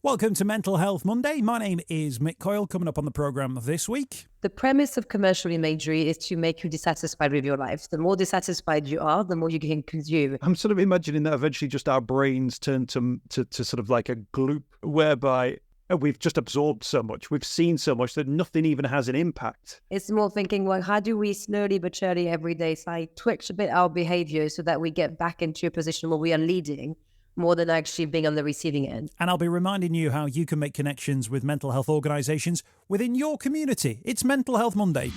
Welcome to Mental Health Monday. My name is Mick Coyle. Coming up on the programme this week. The premise of commercial imagery is to make you dissatisfied with your life. The more dissatisfied you are, the more you can consume. I'm sort of imagining that eventually just our brains turn to sort of like a gloop whereby we've just absorbed so much, we've seen so much that nothing even has an impact. It's more thinking, well, how do we slowly but surely every day twitch a bit our behavior so that we get back into a position where we are leading more than actually being on the receiving end. And I'll be reminding you how you can make connections with mental health organisations within your community. It's Mental Health Monday.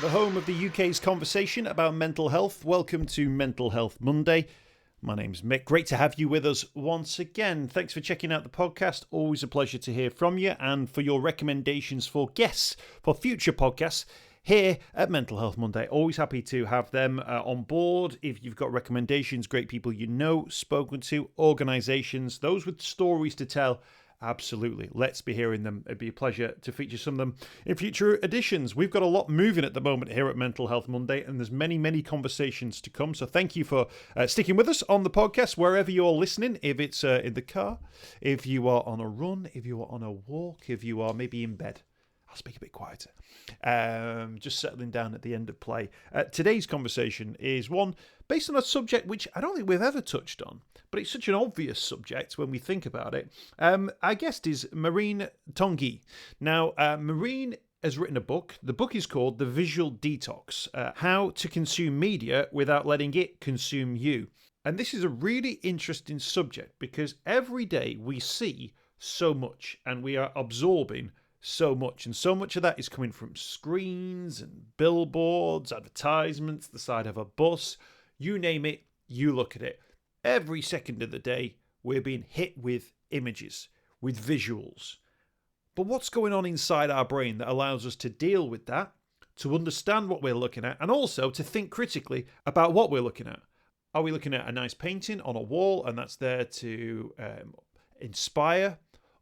The home of the UK's conversation about mental health. Welcome to Mental Health Monday. My name's Mick. Great to have you with us once again. Thanks for checking out the podcast. Always a pleasure to hear from you and for your recommendations for guests for future podcasts here at Mental Health Monday. Always happy to have them on board. If you've got recommendations, great people you know, spoken to, organisations, those with stories to tell, absolutely. Let's be hearing them. It'd be a pleasure to feature some of them in future editions. We've got a lot moving at the moment here at Mental Health Monday, and there's many conversations to come. So thank you for sticking with us on the podcast, wherever you're listening, if it's in the car, if you are on a run, if you are on a walk, if you are maybe in bed. I'll speak a bit quieter. Just settling down at the end of play. Today's conversation is one based on a subject which I don't think we've ever touched on, but it's such an obvious subject when we think about it. Our guest is Marine Tanguy. Now, Marine has written a book. The book is called The Visual Detox, How to Consume Media Without Letting It Consume You. And this is a really interesting subject because every day we see so much and we are absorbing so much, and so much of that is coming from screens and billboards, advertisements, the side of a bus, you name it, you look at it. Every second of the day, we're being hit with images, with visuals. But what's going on inside our brain that allows us to deal with that, to understand what we're looking at, and also to think critically about what we're looking at? Are we looking at a nice painting on a wall, and that's there to inspire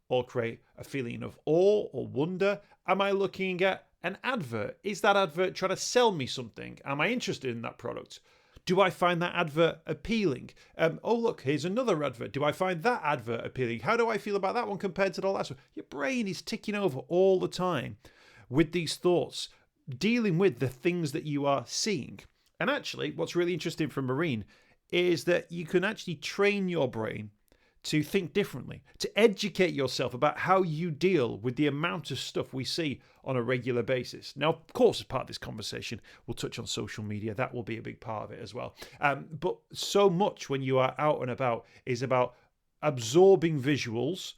or create a feeling of awe or wonder? Am I looking at an advert? Is that advert trying to sell me something? Am I interested in that product? Do I find that advert appealing? Oh, look, here's another advert. Do I find that advert appealing? How do I feel about that one compared to the last one? Your brain is ticking over all the time with these thoughts, dealing with the things that you are seeing. And actually, what's really interesting from Marine is that you can actually train your brain to think differently, to educate yourself about how you deal with the amount of stuff we see on a regular basis. Now, of course, as part of this conversation, we'll touch on social media. That will be a big part of it as well. But so much when you are out and about is about absorbing visuals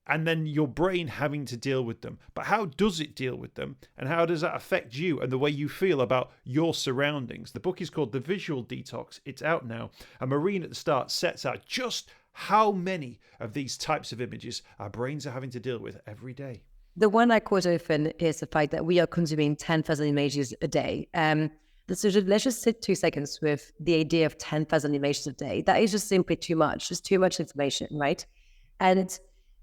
and then your brain having to deal with them. But how does it deal with them? And how does that affect you and the way you feel about your surroundings? The book is called The Visual Detox. It's out now. And Marine at the start sets out just how many of these types of images our brains are having to deal with every day. The one I quote often is the fact that we are consuming 10,000 images a day. So let's just sit 2 seconds with the idea of 10,000 images a day. That is just simply too much. Just too much information, right? And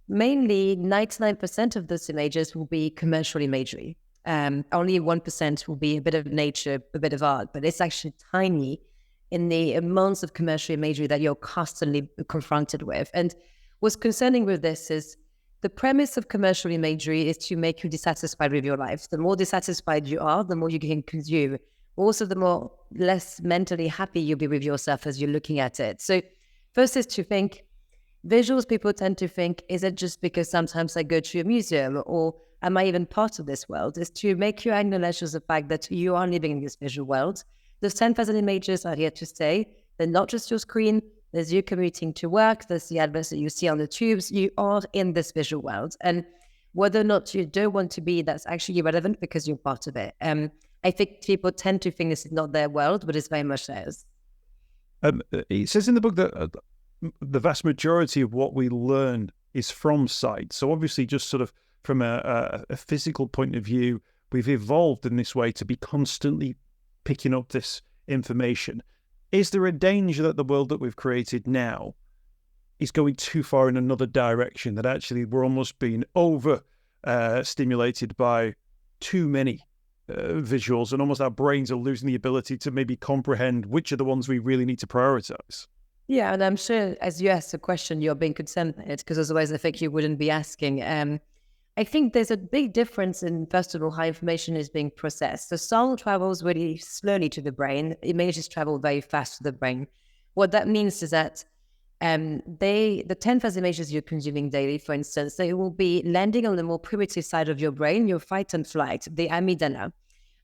mainly 99% of those images will be commercial imagery. Only 1% will be a bit of nature, a bit of art, but it's actually tiny in the amounts of commercial imagery that you're constantly confronted with. And what's concerning with this is the premise of commercial imagery is to make you dissatisfied with your life. The more dissatisfied you are, the more you can consume. Also, the less mentally happy you'll be with yourself as you're looking at it. So first is to think, visuals, people tend to think, is it just because sometimes I go to a museum, or am I even part of this world? Is to make you acknowledge the fact that you are living in this visual world. Those 10,000 images are here to stay. They're not just your screen. There's you commuting to work. There's the adverts that you see on the tubes. You are in this visual world. And whether or not you don't want to be, that's actually irrelevant because you're part of it. I think people tend to think this is not their world, but it's very much theirs. It says in the book that the vast majority of what we learn is from sight. So obviously just sort of from a physical point of view, we've evolved in this way to be constantly picking up this information. Is there a danger that the world that we've created now is going too far in another direction, that actually we're almost being over stimulated by too many visuals, and almost our brains are losing the ability to maybe comprehend which are the ones we really need to prioritize? Yeah, and I'm sure as you asked the question, you're being concerned with it, because otherwise I think you wouldn't be asking. I think there's a big difference in, first of all, how information is being processed. So sound travels really slowly to the brain. Images travel very fast to the brain. What that means is that the 10,000 images you're consuming daily, for instance, they will be landing on the more primitive side of your brain, your fight and flight, the amygdala.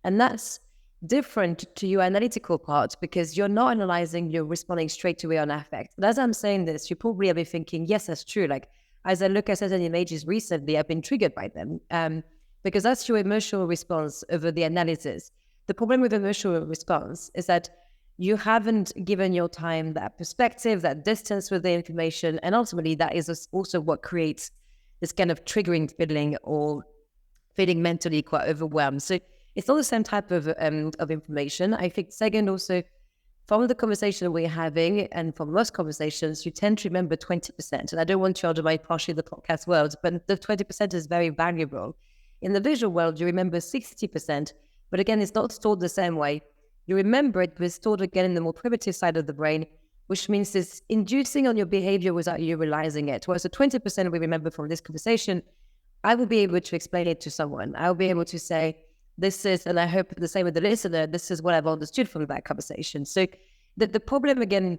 And that's different to your analytical part, because you're not analyzing, you're responding straight away on affect. But as I'm saying this, you probably have been thinking, yes, that's true. Like, as I look at certain images recently, I've been triggered by them, because that's your emotional response over the analysis. The problem with emotional response is that you haven't given your time that perspective, that distance with the information, and ultimately that is also what creates this kind of triggering feeling or feeling mentally quite overwhelmed. So it's not the same type of information. I think second, also from the conversation we're having and from most conversations, you tend to remember 20%. And I don't want to undermine partially the podcast world, but the 20% is very valuable. In the visual world, you remember 60%, but again, it's not stored the same way. You remember it, but it's stored again in the more primitive side of the brain, which means it's inducing on your behavior without you realizing it. Whereas the 20% we remember from this conversation, I will be able to explain it to someone. I'll be able to say, this is, and I hope the same with the listener, this is what I've understood from that conversation. So the problem again,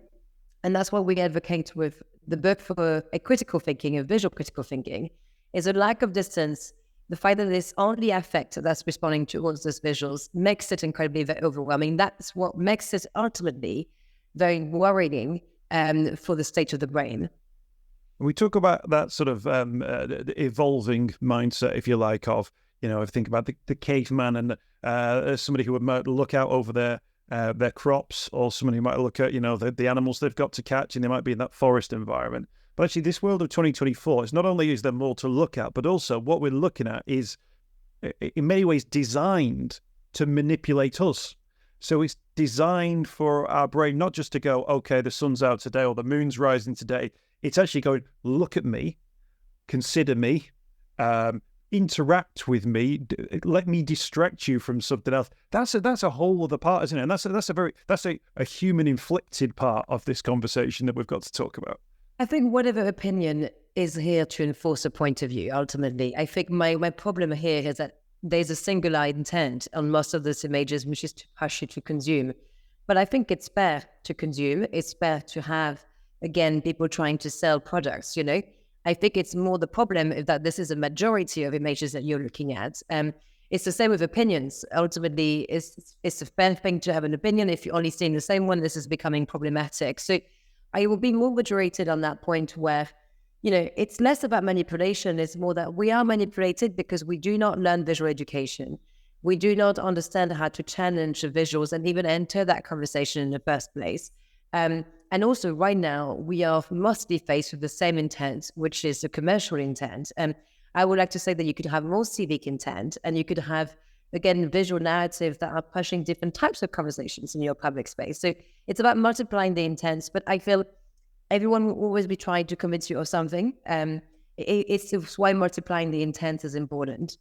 and that's what we advocate with the book for a critical thinking, a visual critical thinking, is a lack of distance. The fact that it's only affect that's responding towards those visuals makes it incredibly overwhelming. That's what makes it ultimately very worrying for the state of the brain. We talk about that sort of evolving mindset, if you like, of, you know, if you think about the caveman and somebody who might look out over their crops, or somebody who might look at, you know, the animals they've got to catch, and they might be in that forest environment. But actually, this world of 2024, it's not only is there more to look at, but also what we're looking at is, in many ways, designed to manipulate us. So it's designed for our brain not just to go, okay, the sun's out today or the moon's rising today. It's actually going, look at me, consider me, interact with me, let me distract you from something else. That's a whole other part, isn't it? And that's a human inflicted part of this conversation that we've got to talk about. I think whatever opinion is here to enforce a point of view, ultimately. I think my problem here is that there's a singular intent on most of these images, which is to push you to consume. But I think it's fair to consume. It's fair to have, again, people trying to sell products, you know? I think it's more the problem is that this is a majority of images that you're looking at. It's the same with opinions. Ultimately, it's a fair thing to have an opinion. If you're only seeing the same one, this is becoming problematic. So I will be more moderated on that point where, you know, it's less about manipulation. It's more that we are manipulated because we do not learn visual education. We do not understand how to challenge the visuals and even enter that conversation in the first place. And also right now, we are mostly faced with the same intent, which is the commercial intent. And I would like to say that you could have more civic intent, and you could have, again, visual narratives that are pushing different types of conversations in your public space. So it's about multiplying the intents, but I feel everyone will always be trying to convince you of something. It's why multiplying the intent is important.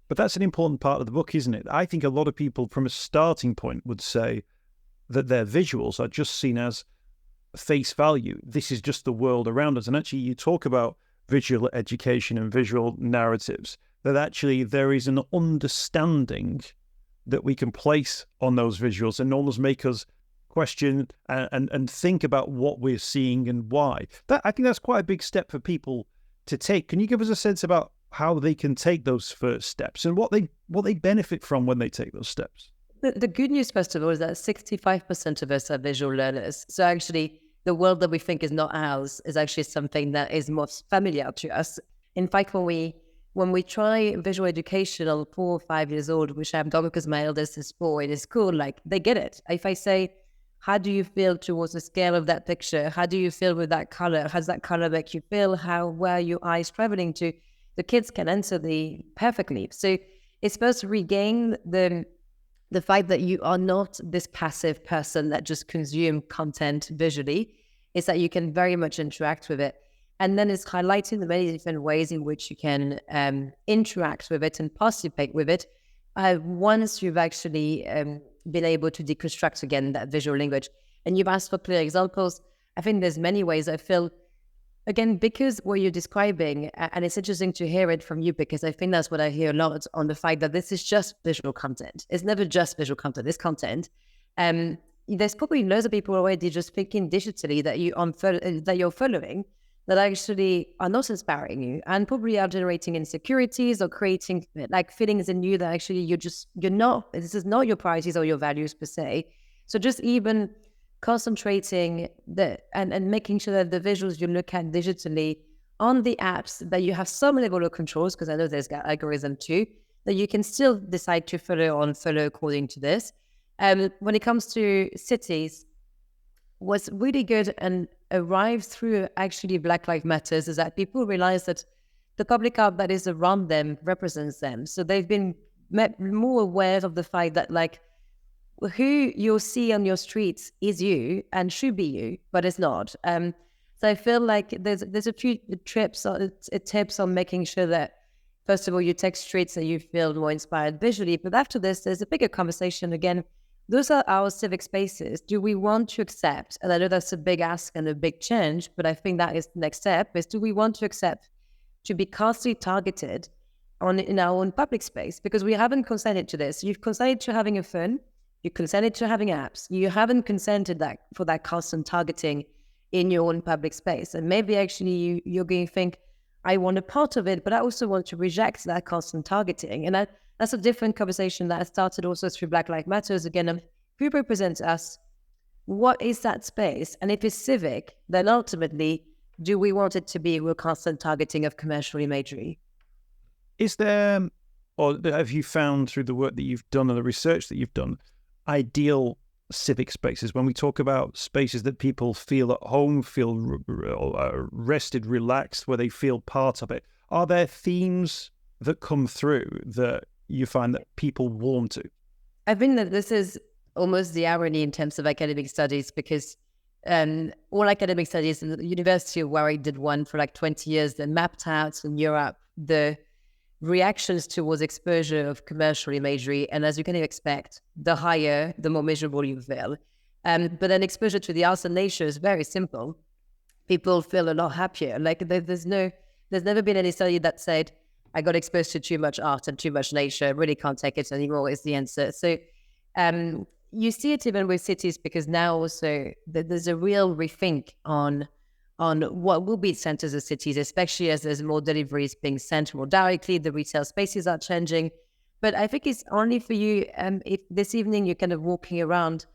But that's an important part of the book, isn't it? I think a lot of people from a starting point would say that their visuals are just seen as face value. This is just the world around us. And actually, you talk about visual education and visual narratives, that actually there is an understanding that we can place on those visuals and almost make us question and think about what we're seeing and why. I think that's quite a big step for people to take. Can you give us a sense about how they can take those first steps and what they benefit from when they take those steps? The good news, first of all, is that 65% of us are visual learners. So actually, the world that we think is not ours is actually something that is most familiar to us. In fact, when we try visual education on 4 or 5 years old, which I've done because my eldest is 4 in his school, like, they get it. If I say, how do you feel towards the scale of that picture? How do you feel with that color? How does that color make you feel? Where are your eyes traveling to? The kids can answer perfectly. So it's supposed to regain the fact that you are not this passive person that just consume content visually. Is that you can very much interact with it. And then it's highlighting the many different ways in which you can interact with it and participate with it once you've actually been able to deconstruct again that visual language. And you've asked for clear examples. I think there's many ways. I feel, again, because what you're describing, and it's interesting to hear it from you, because I think that's what I hear a lot on the fact that this is just visual content. It's never just visual content, it's content. There's probably loads of people already just thinking digitally that you're following that actually are not inspiring you and probably are generating insecurities or creating like feelings in you that actually you're not, this is not your priorities or your values per se. So just even concentrating and making sure that the visuals you look at digitally on the apps, that you have some level of controls, because I know there's algorithm too, that you can still decide to follow according to this. When it comes to cities, what's really good and arrived through actually Black Lives Matters is that people realize that the public art that is around them represents them. So they've been more aware of the fact that like who you'll see on your streets is you and should be you, but it's not. So I feel like there's a few tips on making sure that, first of all, you take streets that you feel more inspired visually. But after this, there's a bigger conversation again. Those are our civic spaces. Do we want to accept, and I know that's a big ask and a big change, but I think that is the next step, is do we want to accept to be constantly targeted in our own public space? Because we haven't consented to this. You've consented to having a phone, you consented to having apps, you haven't consented for that constant targeting in your own public space. And maybe actually you're going to think, I want a part of it, but I also want to reject that constant targeting. And that's a different conversation that started also through Black Lives Matters. Again, who represents us? What is that space? And if it's civic, then ultimately, do we want it to be a constant targeting of commercial imagery? Is there, or have you found through the work that you've done and the research that you've done, ideal civic spaces? When we talk about spaces that people feel at home, feel rested, relaxed, where they feel part of it, are there themes that come through that you find that people warm to? I think that this is almost the irony in terms of academic studies, because all academic studies in the University of Warwick did one for like 20 years that mapped out in Europe the reactions towards exposure of commercial imagery. And as you can expect, the higher, the more miserable you feel. But then exposure to the arts and nature is very simple. People feel a lot happier. Like there's never been any study that said, I got exposed to too much art and too much nature, really can't take it anymore, is the answer. So you see it even with cities, because now also there's a real rethink on what will be centers of cities, especially as there's more deliveries being sent more directly, the retail spaces are changing. But I think it's only for you, if this evening you're kind of walking around,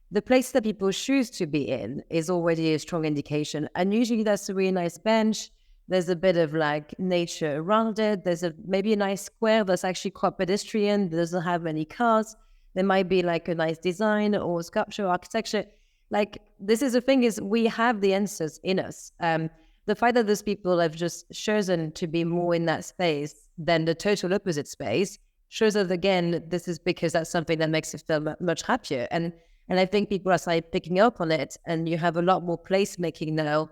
the place that people choose to be in is already a strong indication. And usually that's a really nice bench. There's a bit of like nature around it. There's maybe a nice square that's actually quite pedestrian, doesn't have many cars. There might be like a nice design or sculpture, architecture. Like this is the thing, is we have the answers in us. The fact that those people have just chosen to be more in that space than the total opposite space shows that, again, this is because that's something that makes it feel much happier. And I think people are starting picking up on it, and you have a lot more placemaking now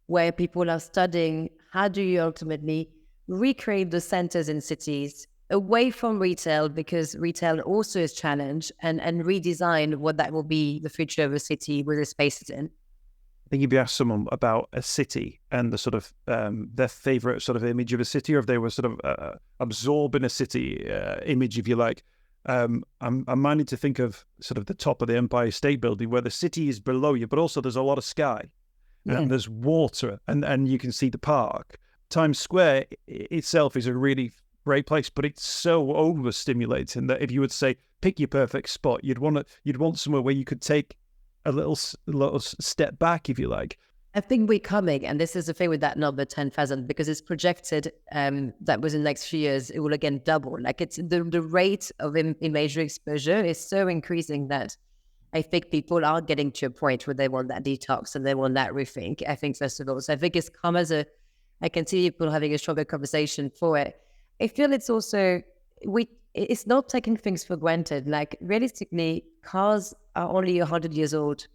where people are studying how do you ultimately recreate the centers in cities away from retail, because retail also is challenged, and redesign what that will be the future of a city with the spaces in. I think if you ask someone about a city and the sort of their favorite sort of image of a city, or if they were sort of absorbing a city image, if you like, I'm minded to think of sort of the top of the Empire State Building, where the city is below you, but also there's a lot of sky. And there's water, and you can see the park. Times Square itself is a really great place, but it's so overstimulating that if you would say pick your perfect spot, you'd want somewhere where you could take a little step back, if you like. I think we're coming, and this is the thing with that number 10,000, because it's projected that within the next few years it will again double. Like it's the rate of imagery exposure is so increasing that I think people are getting to a point where they want that detox and they want that rethink. I think first of all, so I think it's come as I can see people having a stronger conversation for it. I feel it's also, it's not taking things for granted. Like realistically, cars are only 100 years old,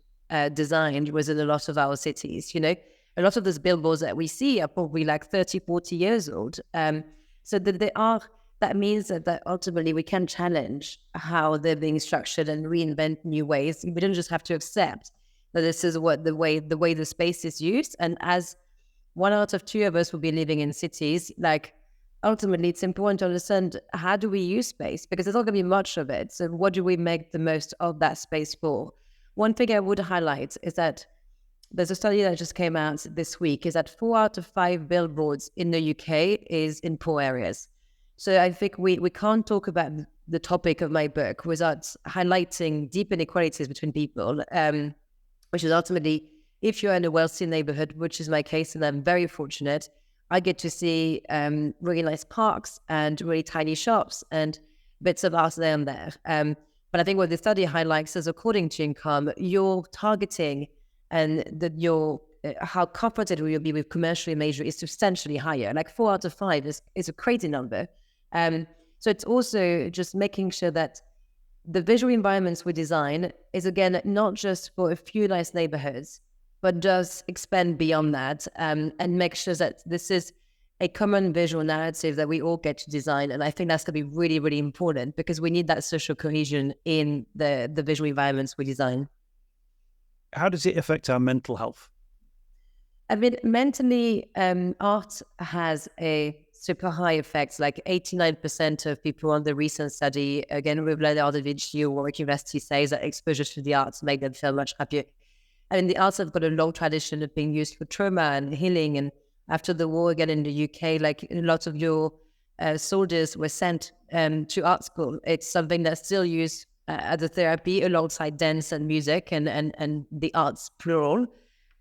designed within a lot of our cities, you know. A lot of those billboards that we see are probably like 30, 40 years old. So that means that ultimately we can challenge how they're being structured and reinvent new ways. We don't just have to accept that this is what the way the space is used. And as 1 out of 2 of us will be living in cities, like ultimately it's important to understand, how do we use space? Because there's not going to be much of it. So what do we make the most of that space for? One thing I would highlight is that there's a study that just came out this week, is that 4 out of 5 billboards in the UK is in poor areas. So I think we can't talk about the topic of my book without highlighting deep inequalities between people, which is ultimately, if you're in a wealthy neighborhood, which is my case, and I'm very fortunate, I get to see really nice parks and really tiny shops and bits of art there and there. But I think what the study highlights is, according to income, your targeting and how comfortable you'll be with commercial imagery is substantially higher. Like 4 out of 5 is a crazy number. So it's also just making sure that the visual environments we design is, again, not just for a few nice neighborhoods, but does expand beyond that, and make sure that this is a common visual narrative that we all get to design. And I think that's going to be really, really important, because we need that social cohesion in the visual environments we design. How does it affect our mental health? I mean, mentally, art has a super high effect. Like 89% of people on the recent study, again, with Leonardo da Vinci or Warwick University, says that exposure to the arts make them feel much happier. I mean, the arts have got a long tradition of being used for trauma and healing. And after the war, again, in the UK, like a lot of your soldiers were sent to art school. It's something that's still used as a therapy alongside dance and music and the arts, plural.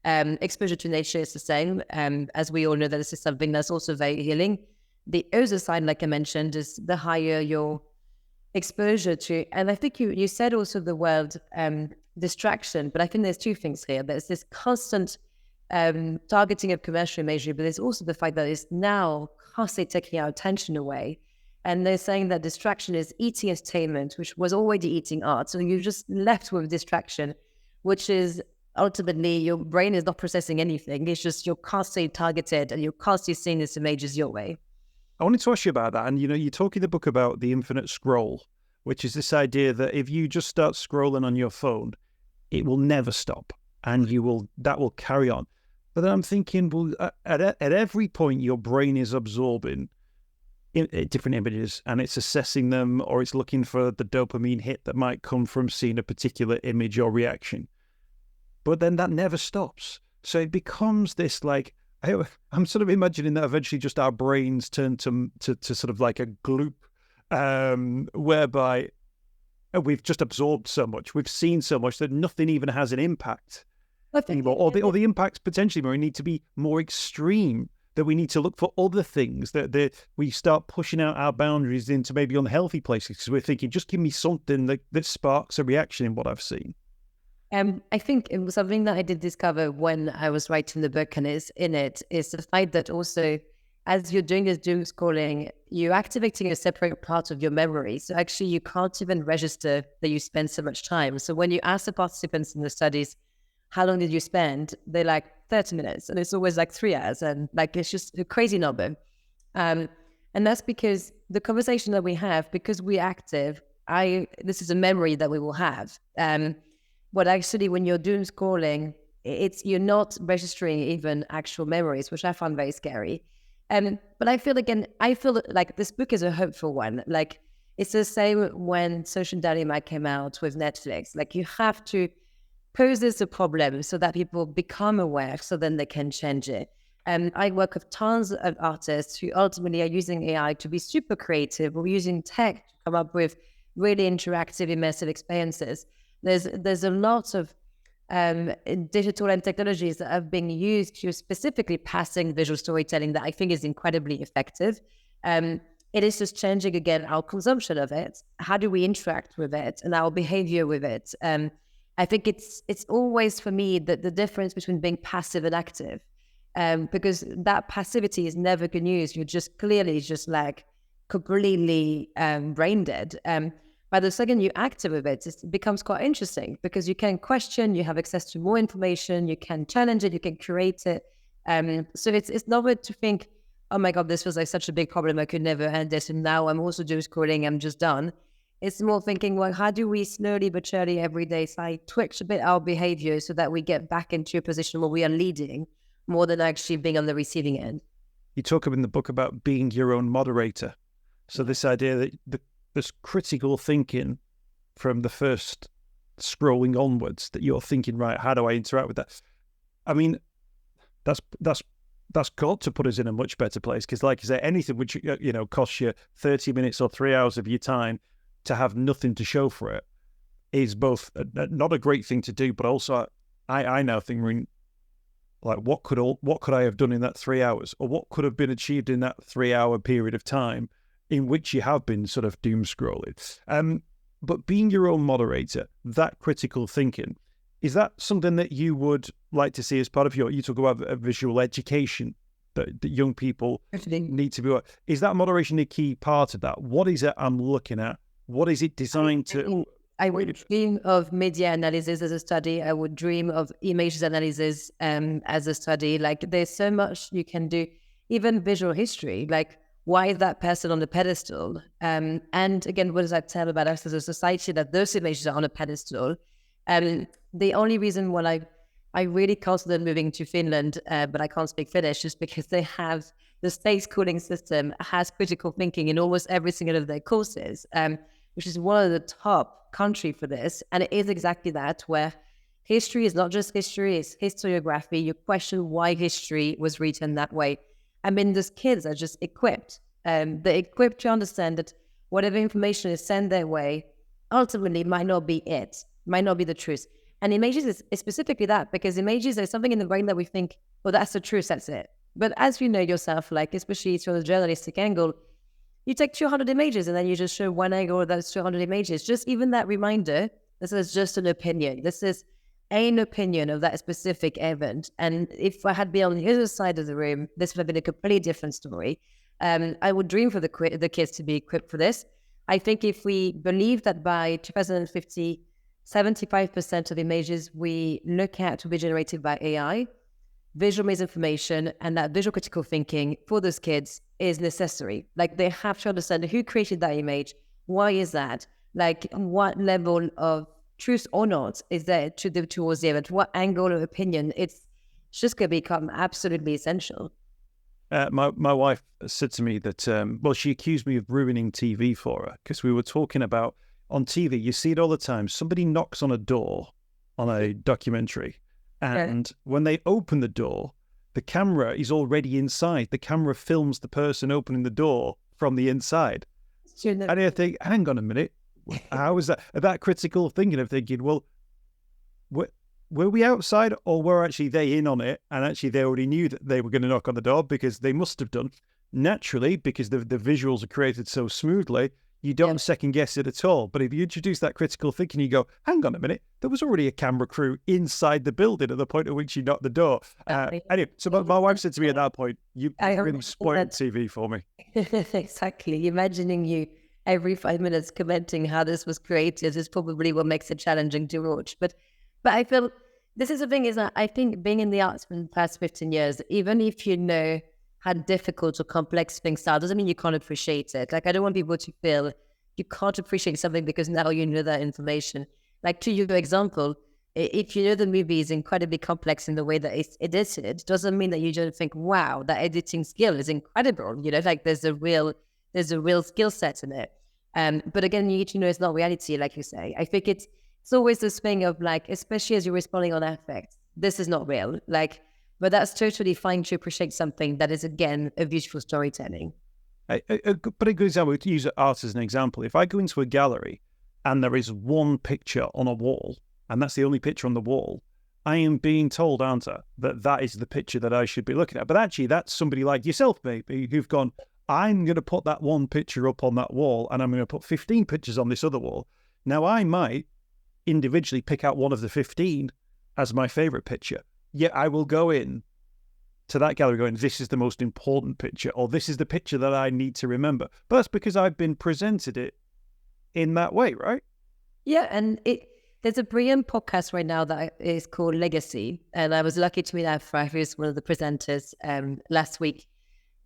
Exposure to nature is the same. As we all know, that this is something that's also very healing. The other side, like I mentioned, is the higher your exposure to, and I think you said also the word distraction, but I think there's 2 things here. There's this constant targeting of commercial imagery, but there's also the fact that it's now constantly taking our attention away. And they're saying that distraction is eating entertainment, which was already eating art. So you're just left with distraction, which is ultimately your brain is not processing anything. It's just you're constantly targeted and you're constantly seeing these images your way. I wanted to ask you about that. And, you talk in the book about the infinite scroll, which is this idea that if you just start scrolling on your phone, it will never stop, and that will carry on. But then I'm thinking, well, at every point, your brain is absorbing different images, and it's assessing them, or it's looking for the dopamine hit that might come from seeing a particular image or reaction. But then that never stops. So it becomes this, like, I'm sort of imagining that eventually just our brains turn to sort of like a gloop, whereby we've just absorbed so much, we've seen so much that nothing even has an impact anymore. Or the impacts potentially need to be more extreme, that we need to look for other things, that we start pushing out our boundaries into maybe unhealthy places, because we're thinking, just give me something that sparks a reaction in what I've seen. I think it was something that I did discover when I was writing the book, and is the fact that also, as you're doing this doom scrolling, you're activating a separate part of your memory. So actually you can't even register that you spend so much time. So when you ask the participants in the studies, how long did you spend? They're like 30 minutes. And it's always like 3 hours. And like, it's just a crazy number. And that's because the conversation that we have, because we're active, this is a memory that we will have. But actually, when you're doom scrolling, you're not registering even actual memories, which I found very scary. But I feel like this book is a hopeful one. Like, it's the same when Social Dilemma came out with Netflix. Like, you have to pose this a problem so that people become aware, so then they can change it. I work with tons of artists who ultimately are using AI to be super creative, or using tech to come up with really interactive, immersive experiences. There's a lot of digital and technologies that have been used to specifically passing visual storytelling that I think is incredibly effective. It is just changing, again, our consumption of it. How do we interact with it and our behavior with it? I think it's always, for me, the difference between being passive and active, because that passivity is never good news. You're just clearly just like completely brain dead. By the second you're active with it, it becomes quite interesting, because you can question, you have access to more information, you can challenge it, you can create it. So it's not good to think, oh my God, this was like such a big problem, I could never end this, and now I'm also doom scrolling, I'm just done. It's more thinking, well, how do we slowly but surely every day twitch a bit our behavior so that we get back into a position where we are leading more than actually being on the receiving end. You talk in the book about being your own moderator. So this idea that this critical thinking from the first scrolling onwards, that you're thinking, right, how do I interact with that? I mean, that's got to put us in a much better place, because like you say, anything which, costs you 30 minutes or 3 hours of your time to have nothing to show for it is both not a great thing to do, but also I now think, like, what could I have done in that 3 hours, or what could have been achieved in that 3 hour period of time in which you have been sort of doom scrolling. But being your own moderator, that critical thinking, is that something that you would like to see as part of you talk about visual education that young people need to be? Is that moderation a key part of that? What is it I'm looking at? What is it designed to? I would dream of media analysis as a study. I would dream of images analysis as a study. Like, there's so much you can do, even visual history. Like, why is that person on the pedestal? And again, what does that tell about us as a society, that those images are on a pedestal? The only reason why I really considered moving to Finland, but I can't speak Finnish, is because they have the state schooling system has critical thinking in almost every single of their courses, which is one of the top country for this. And it is exactly that, where history is not just history, it's historiography. You question why history was written that way. I mean, these kids are just equipped. They're equipped to understand that whatever information is sent their way ultimately might not be it, might not be the truth. And images is specifically that, because images are something in the brain that we think, well, that's the truth, that's it. But as you know yourself, like, especially from the journalistic angle, you take 200 images and then you just show one angle of those 200 images. Just even that reminder, this is just an opinion. This is an opinion of that specific event. And if I had been on the other side of the room, this would have been a completely different story. I would dream for the kids to be equipped for this. I think if we believe that by 2050, 75% of images we look at will be generated by AI, visual misinformation and that visual critical thinking for those kids is necessary. Like, they have to understand who created that image, why is that, like, what level of truth or not is there towards the event, what angle of opinion. It's just going to become absolutely essential. My wife said to me that, she accused me of ruining TV for her, because we were talking about, on TV, you see it all the time, somebody knocks on a door on a documentary, and when they open the door, the camera is already inside. The camera films the person opening the door from the inside. And I think, hang on a minute, how is that? That critical thinking of thinking, well, were we outside, or were actually they in on it, and actually they already knew that they were going to knock on the door, because they must have done. Naturally, because the visuals are created so smoothly, you don't second guess it at all. But if you introduce that critical thinking, you go, hang on a minute, there was already a camera crew inside the building at the point at which you knocked the door. Anyway, so my wife said to me at that point, you really spoiled TV for me. Exactly. Imagining you every 5 minutes commenting how this was created is probably what makes it challenging to watch. But I feel this is the thing, is that I think being in the arts for the past 15 years, even if you know how difficult or complex things are, doesn't mean you can't appreciate it. Like, I don't want people to feel you can't appreciate something because now you know that information. Like, to your example, if you know the movie is incredibly complex in the way that it's edited, doesn't mean that you don't think, wow, that editing skill is incredible. You know, like, there's a real skill set in it. But again, you need to know it's not reality, like you say. I think it's always this thing of, like, especially as you're responding on affect, this is not real. Like, but that's totally fine to appreciate something that is, again, a beautiful storytelling. But a good example, to use art as an example, if I go into a gallery and there is one picture on a wall, and that's the only picture on the wall, I am being told, aren't I, that is the picture that I should be looking at. But actually, that's somebody like yourself, maybe, who've gone, I'm going to put that one picture up on that wall, and I'm going to put 15 pictures on this other wall. Now, I might individually pick out one of the 15 as my favorite picture. Yet I will go in to that gallery going, this is the most important picture, or this is the picture that I need to remember. But that's because I've been presented it in that way, right? Yeah, and there's a brilliant podcast right now that is called Legacy, and I was lucky to meet Afra, who's one of the presenters last week.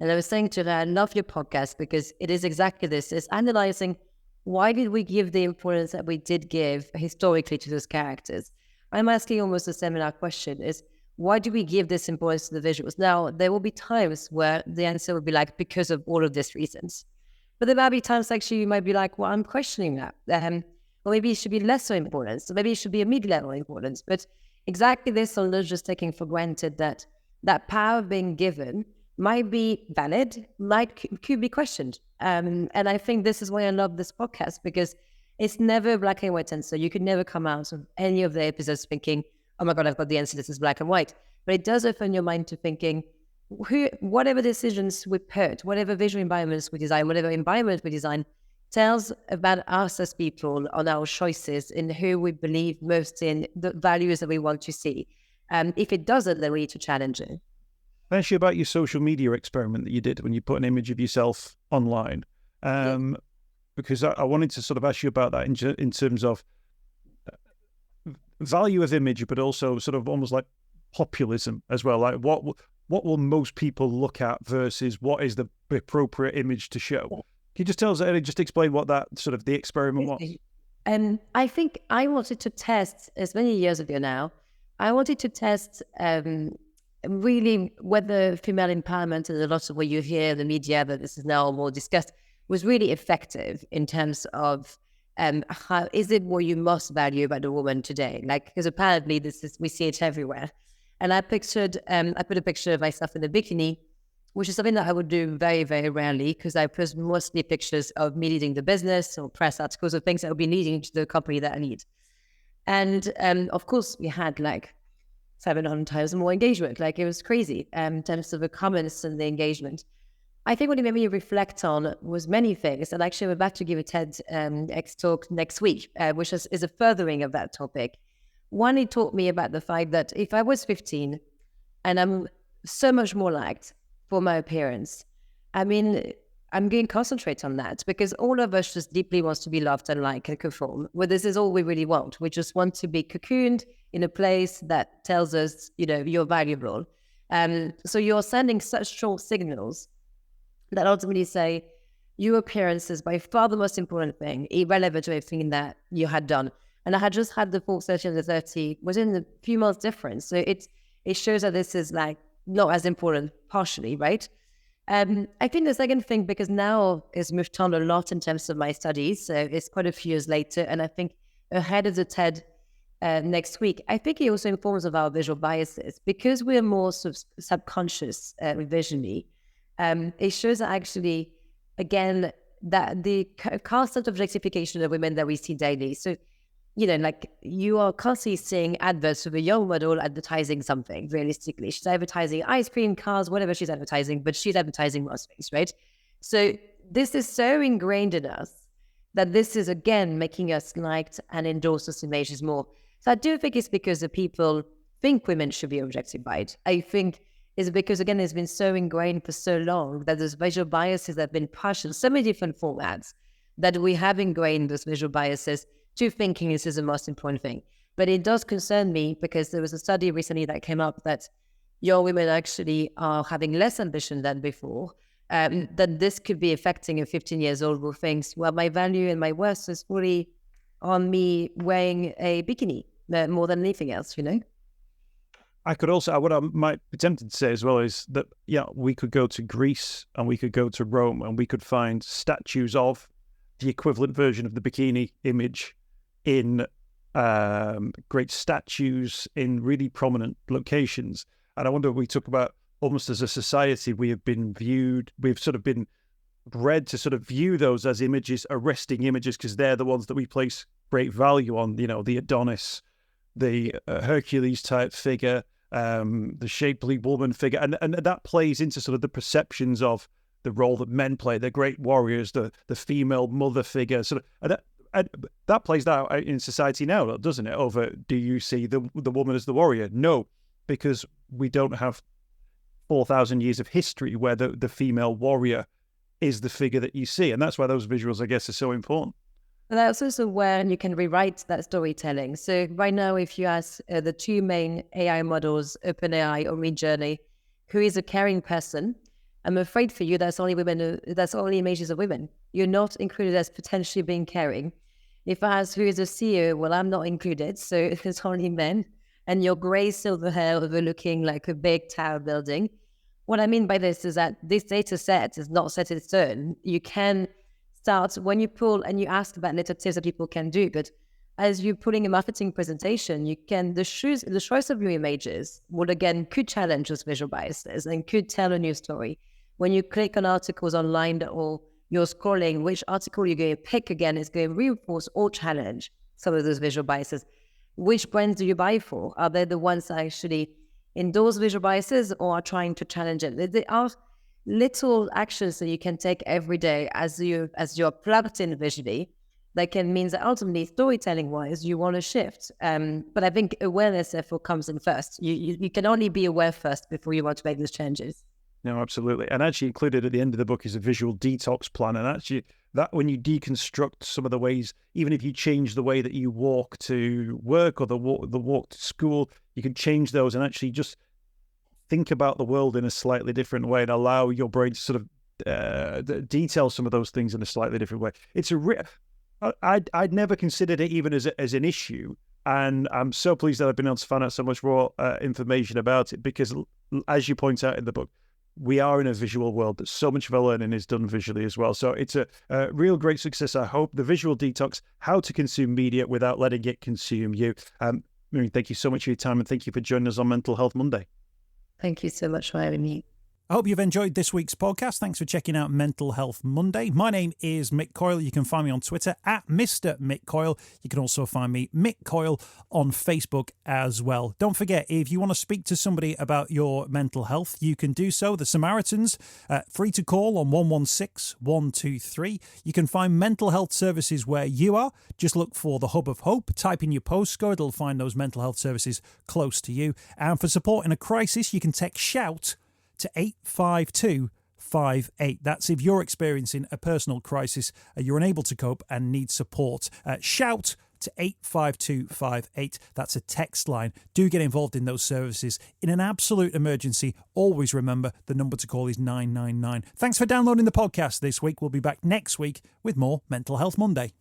And I was saying to her, I love your podcast because it is exactly this. It's analyzing why did we give the importance that we did give historically to those characters? I'm asking almost a similar question is, why do we give this importance to the visuals? Now, there will be times where the answer will be like, because of all of these reasons. But there might be times actually you might be like, well, I'm questioning that. Or maybe it should be lesser importance. So maybe it should be a mid-level importance. But exactly this, I'm not just taking for granted that that power being given might be valid, could be questioned. And I think this is why I love this podcast, because it's never black and white answer. You could never come out of any of the episodes thinking, oh my God, I've got the answer, this is black and white. But it does open your mind to thinking, whatever decisions we put, whatever visual environments we design, whatever environment we design, tells about us as people on our choices in who we believe most in, the values that we want to see. If it doesn't, then we need to challenge it. Can I ask you about your social media experiment that you did when you put an image of yourself online? Because I wanted to sort of ask you about that in terms of value of image, but also sort of almost like populism as well. Like what will most people look at versus what is the appropriate image to show? Can you just tell us, just explain what that sort of the experiment was? I think I wanted to test, as many years ago now, I wanted to test really whether female empowerment, and a lot of what you hear in the media, but this is now more discussed, was really effective in terms of how is it what you most value about a woman today? Like, because apparently we see it everywhere. And I put a picture of myself in a bikini, which is something that I would do very, very rarely, because I post mostly pictures of me leading the business or press articles or things that would be leading to the company that I need. And of course, we had like 700 times more engagement. Like, it was crazy in terms of the comments and the engagement. I think what it made me reflect on was many things. And actually, I'm about to give a TEDx talk next week, which is a furthering of that topic. One, it taught me about the fact that if I was 15 and I'm so much more liked for my appearance, I mean, I'm going to concentrate on that, because all of us just deeply wants to be loved and liked and conform. Well, this is all we really want. We just want to be cocooned in a place that tells us, you're valuable. So you're sending such strong signals that ultimately say your appearance is by far the most important thing, irrelevant to everything that you had done. And I had just had the full 30 under 30 within a few months difference. So it shows that this is like not as important partially, right? I think the second thing, because now it's moved on a lot in terms of my studies, so it's quite a few years later, and I think ahead of the TED next week, I think it also informs of our visual biases, because we're more subconscious visually. It shows that actually, again, that the constant objectification of women that we see daily. So, like, you are constantly seeing adverts of a young model advertising something, realistically. She's advertising ice cream, cars, whatever she's advertising, but she's advertising most things, right? So this is so ingrained in us that this is, again, making us liked and endorse those images more. So I do think it's because the people think women should be objectified. I think it's because, again, it's been so ingrained for so long that those visual biases have been pushed in so many different formats that we have ingrained those visual biases to thinking this is the most important thing. But it does concern me, because there was a study recently that came up that young women actually are having less ambition than before, that this could be affecting a 15 years old who thinks, well, my value and my worth is fully on me wearing a bikini more than anything else, I could also, what I might be tempted to say as well is that, we could go to Greece and we could go to Rome and we could find statues of the equivalent version of the bikini image in great statues in really prominent locations. And I wonder, we talk about almost as a society, we've sort of been bred to sort of view those as images, arresting images, because they're the ones that we place great value on, the Adonis, the Hercules type figure, the shapely woman figure. And that plays into sort of the perceptions of the role that men play, the great warriors, the female mother figure, sort of, and that plays out in society now, doesn't it? Over, do you see the woman as the warrior? No, because we don't have 4,000 years of history where the female warrior is the figure that you see, and that's why those visuals, I guess, are so important. And that's also where you can rewrite that storytelling. So right now, if you ask the two main AI models, OpenAI or Midjourney, who is a caring person, I'm afraid for you, that's only women. That's only images of women. You're not included as potentially being caring. If I ask who is a CEO, well, I'm not included, so there's only men. And your grey silver hair overlooking like a big tower building. What I mean by this is that this data set is not set in stone. You can start when you pull and you ask about little tips that people can do, but as you're putting a marketing presentation, you can the choice of your images could challenge those visual biases and could tell a new story. When you click on articles online or you're scrolling, which article you're going to pick again is going to reinforce or challenge some of those visual biases. Which brands do you buy for? Are they the ones that actually endorse visual biases or are trying to challenge it? There are little actions that you can take every day as you're plugged in visually that can mean that ultimately storytelling-wise you want to shift. But I think awareness therefore comes in first. You can only be aware first before you want to make those changes. No, absolutely. And actually included at the end of the book is a visual detox plan. And actually that when you deconstruct some of the ways, even if you change the way that you walk to work or the walk to school, you can change those and actually just think about the world in a slightly different way and allow your brain to sort of detail some of those things in a slightly different way. I'd never considered it even as an issue. And I'm so pleased that I've been able to find out so much more information about it because, as you point out in the book, we are in a visual world that so much of our learning is done visually as well. So it's a real great success, I hope. The Visual Detox, How to Consume Media Without Letting It Consume You. Miriam, thank you so much for your time and thank you for joining us on Mental Health Monday. Thank you so much for having me. I hope you've enjoyed this week's podcast. Thanks for checking out Mental Health Monday. My name is Mick Coyle. You can find me on Twitter at Mr. Mick Coyle. You can also find me, Mick Coyle, on Facebook as well. Don't forget, if you want to speak to somebody about your mental health, you can do so. The Samaritans, free to call on 116 123. You can find mental health services where you are. Just look for the Hub of Hope. Type in your postcode. It'll find those mental health services close to you. And for support in a crisis, you can text SHOUT to 85258. That's if you're experiencing a personal crisis, you're unable to cope and need support. Shout to 85258. That's a text line. Do get involved in those services. In an absolute emergency, always remember the number to call is 999. Thanks for downloading the podcast this week. We'll be back next week with more Mental Health Monday.